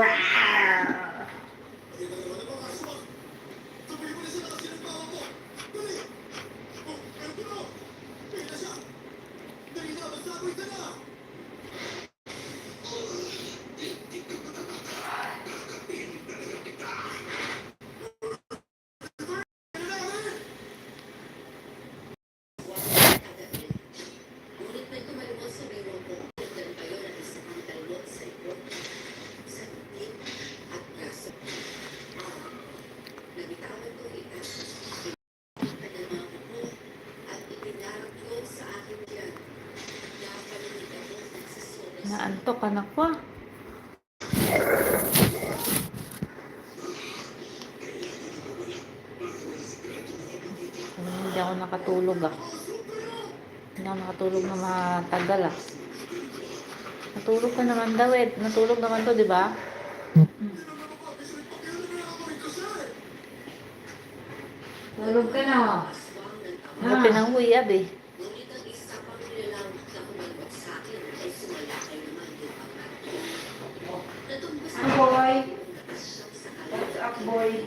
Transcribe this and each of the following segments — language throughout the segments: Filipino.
Rawr! Naantok anak ko. Hindi ako nakatulog Hindi ako nakatulog na matagal Natulog ka naman daw Natulog naman to, di ba? Tulog ka na. Gabi ng huyab Boy. What's up, boy?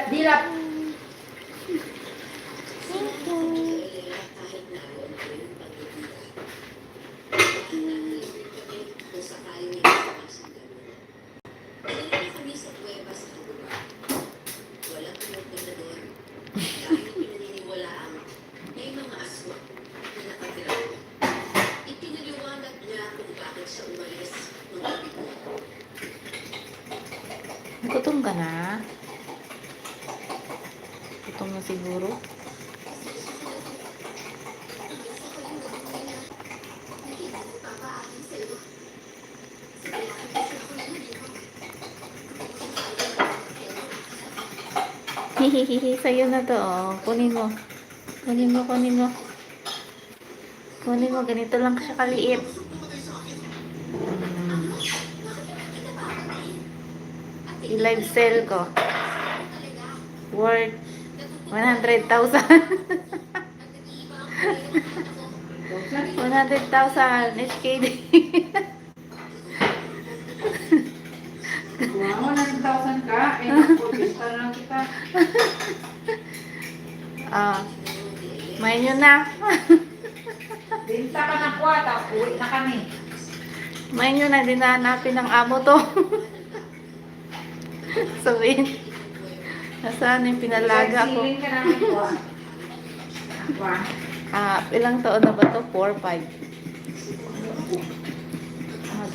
Dilap. Gutom ka na? Gutom na siguro? Hihihihi, sa'yo na to, Kunin mo. Kunin mo, ganito lang siya kaliit. I-live sell ko. Worth 100,000. 100,000 HKD. Wow, 100,000 ka. Napurpista lang kita. Main nyo na. Binta ka na kwata. Uwi na kami. Main nyo na, dinanapin ng amo to. Sabihin, nasaan yung pinalaga ko? Siling ka namin ko. Wah. Ilang taon na ba to? 4, 5.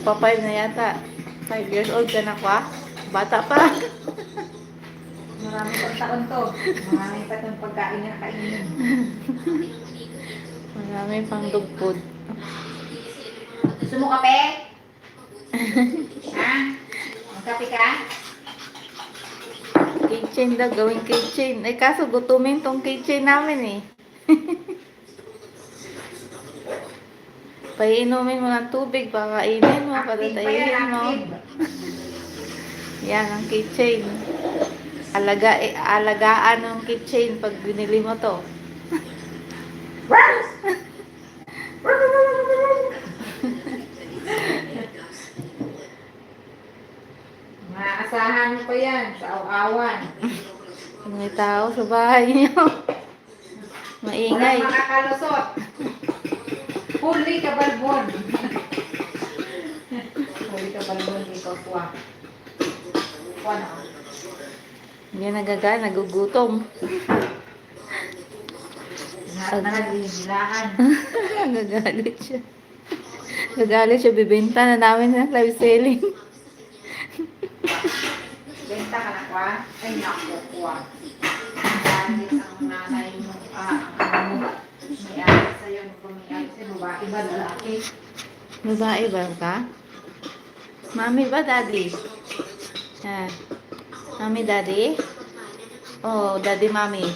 Magpa-5 na yata. 5 years old ka na kwa? Bata pa. Marami pang taon to. Marami pa itong pagkain na kainin. Marami pang dog food. Gusto mo kape? Ha? Magkape ka? Keychain daw, gawing keychain. Ay kaso gutumin tong keychain namin eh. Paiinumin mo ng tubig, pakainin mo, Active pa yan, patatayin mo. active. Yan ang keychain. Alagaan ng keychain pag binili mo to. Maasahan mo pa yan sa aw-awan. May tao sa bahay niyo. Maingay. Walang makakalusot. Huli ka balbon. Huli ka balbon dito, kuwa. Kuwa na. Hindi nagaga, nagugutom. Lahat na naghihilaan. Nagagalit siya. Nagagalit siya, bibenta na namin ng live selling. Benta ka na, kuwa. Ay, naku, kuwa. Dahil ang nanay mo, ang mo, may-ari sa'yo, may-ari sa'yo, babae ba, lalaki? Babae ba ka? Mami ba, daddy? Mami, daddy? Oh, daddy, mami.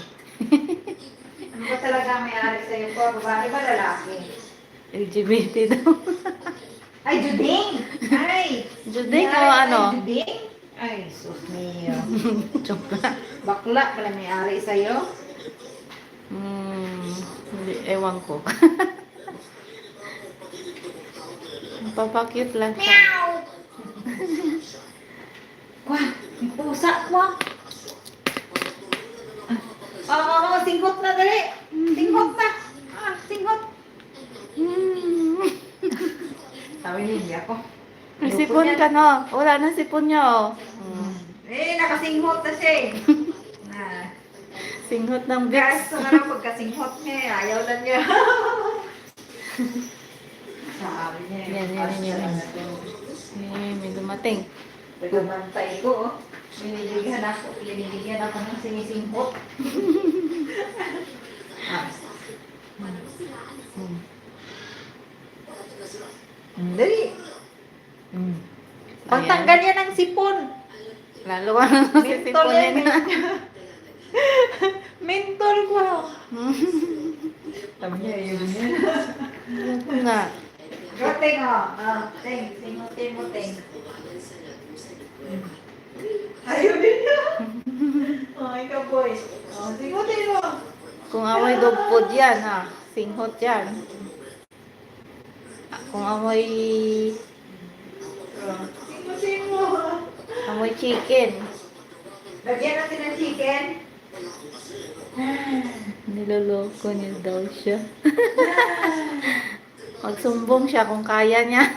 Ano ba talaga may-ari sa'yo, kuwa? Babae ba, lalaki? LGBT daw. Ay, Juding! Ay! Juding o May-ari ano? sa'yo, Juding? Ay, sus mio. Joke lang. Bakla pala may-ari sa'yo? Ewan ko. Papakit lang siya. Meow! Wah, may pusa, wah. Singkot na dali. Singkot na. Singkot. Sabi niya ako. May sipon ka no? Wala na sipon niya oh. Nakasinghot na siya eh. Singhot ng Gas, Vicks. nga lang pagkasinghot niya eh. Ayaw lang niya. Sabi niya eh. May dumating. Nagamantay ko oh. Binibigyan ako ng sinisinghot. Dali. Pagtanggal niya ng sipon. Lalo ka na Mentol sisiponin yan. na. Mentol ko. Sabi niya, yun yan. Na. Roteng o. Teng. Singutin mo, teng. Ayaw din niya. Ikaw boy. Singutin mo. Kung amoy dog food yan ha. Singhot yan. Kung amoy Singutin mo. amoy chicken. Lagyan natin ng chicken. Niloloko niya daw siya. Magsumbong siya kung kaya niya.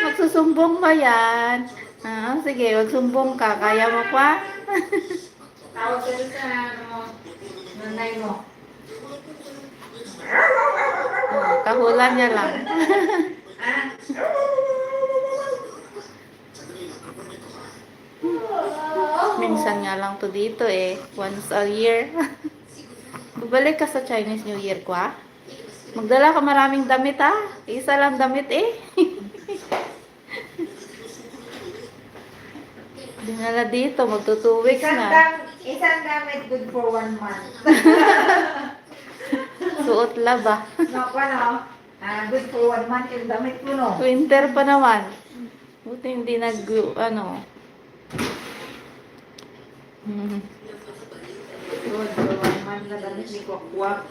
Magsusumbong ba yan? Sige, magsumbong ka. Kaya mo pa? Tawag ka sa nanay mo. Kahulan niya lang. Minsan nga lang to dito eh. Once a year. Babalik ka sa Chinese New Year ko ah. Magdala ka maraming damit ah. Isa lang damit eh. Dinala dito, magto 2 weeks na. Isang gamit good for 1 month. Suot laba. No, good for 1 month yung damit ko, no? Winter pa naman. Buti hindi ano. Good for 1 month na damit ni Kwakwak.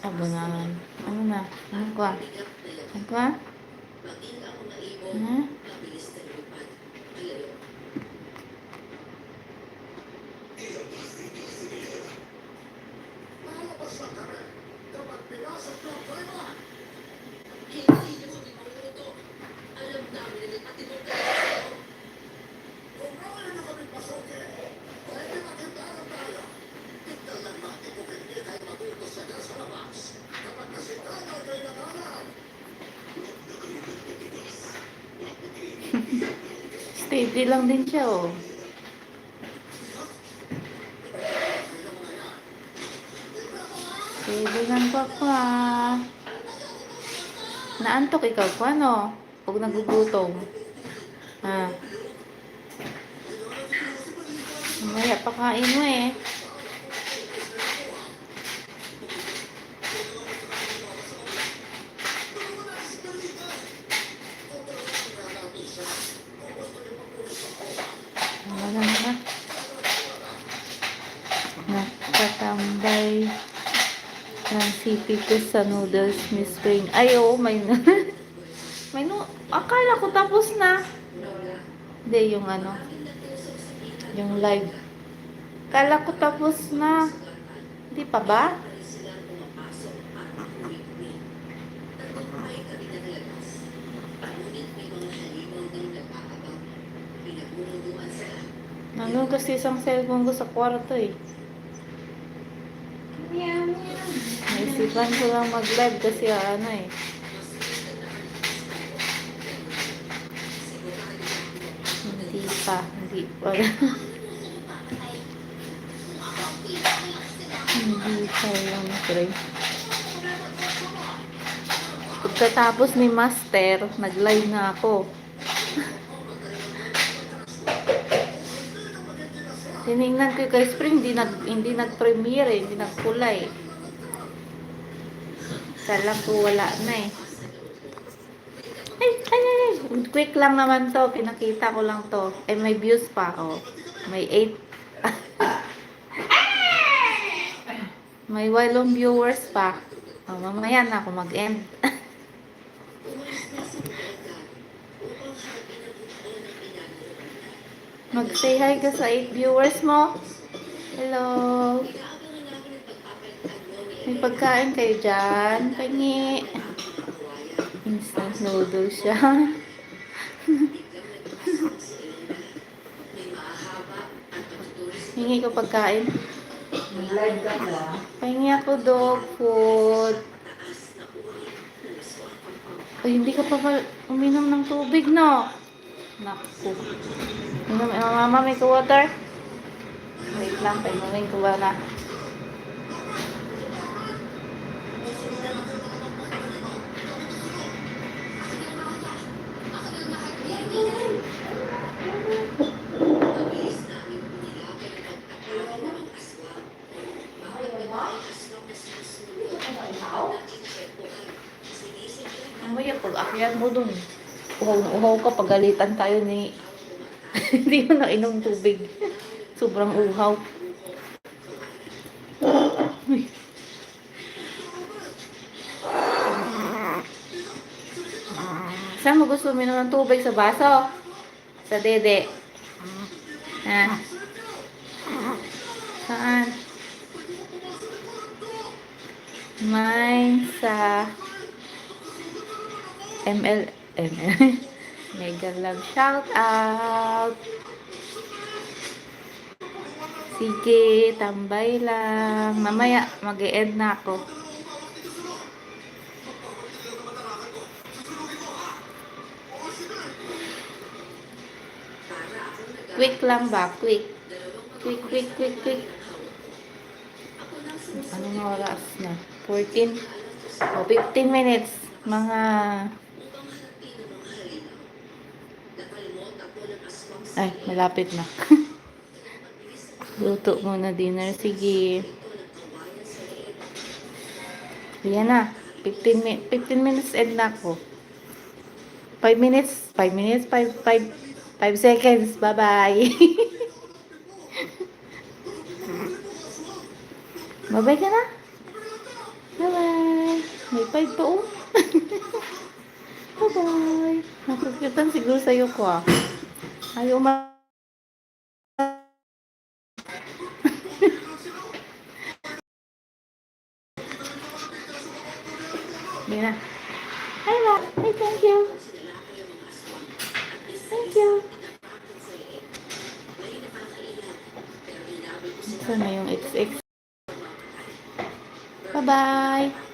Abo naman. Ano na? Ano kwa? Ano kwa? Pwede lang din siya, oh. Pwede lang pa. Naantok ikaw ko, ano? Huwag nagugutom. Ha? Mamaya pakain mo eh. Wala na. Nakatambay ng sipig ko sa noodles, Miss Spring. Ay, oo, may may akala ko tapos na. Hindi, yung ano, yung live. Akala ko tapos na. Hindi pa ba? Nandun kasi isang cellphone ko sa kwarto eh. Naisipan ko lang mag-live kasi ano eh. Hindi pa. Hindi pa lang try. Pagkatapos ni Master, nag-live na ako. Tinignan ko kay Spring, hindi nag-premiere eh, hindi nagkulay. Kala ko wala na eh. Ay. Quick lang naman to, pinakita ko lang to. Eh, may views pa, oh. May 8. May 8 viewers pa. Oh, mamaya na ako mag-end. Mag-say hi ka sa 8 viewers mo. Hello. May pagkain kayo dyan. Pangi. Instant noodles siya. Hingi ko pagkain. Live ka ba? Pahingi ako dog food. Ay, hindi ka pa uminom ng tubig, no? Naku. Mama, may water? Wait lang, painumin ko ba na? Mamaya pag akyat mo dun, uhaw ka, pagalitan tayo ni hindi mo na inom tubig. Sobrang uhaw. Uy. Saan mo gusto uminom ng tubig? Sa baso? Sa dede? Ha? Saan? Mine sa ML. Mega love shout out. Sige, tambay lang. Mamaya mag-e-end na ako. Quick lang ba? Quick. Quick. Anong oras na? 14 o 15 minutes. Mga ay, malapit na. Luto muna dinner. Sige. Yan na. 15 minutes end na ako. 5 seconds. Bye-bye. Bye-bye ka na? Bye-bye. May 5 to, oh. Bye-bye. Nakukyutan siguro sa'yo ko, ah. Ayaw Hindi na. Hi, love. Hi, thank you. Thank you. Saan na yung XX? Bye-bye.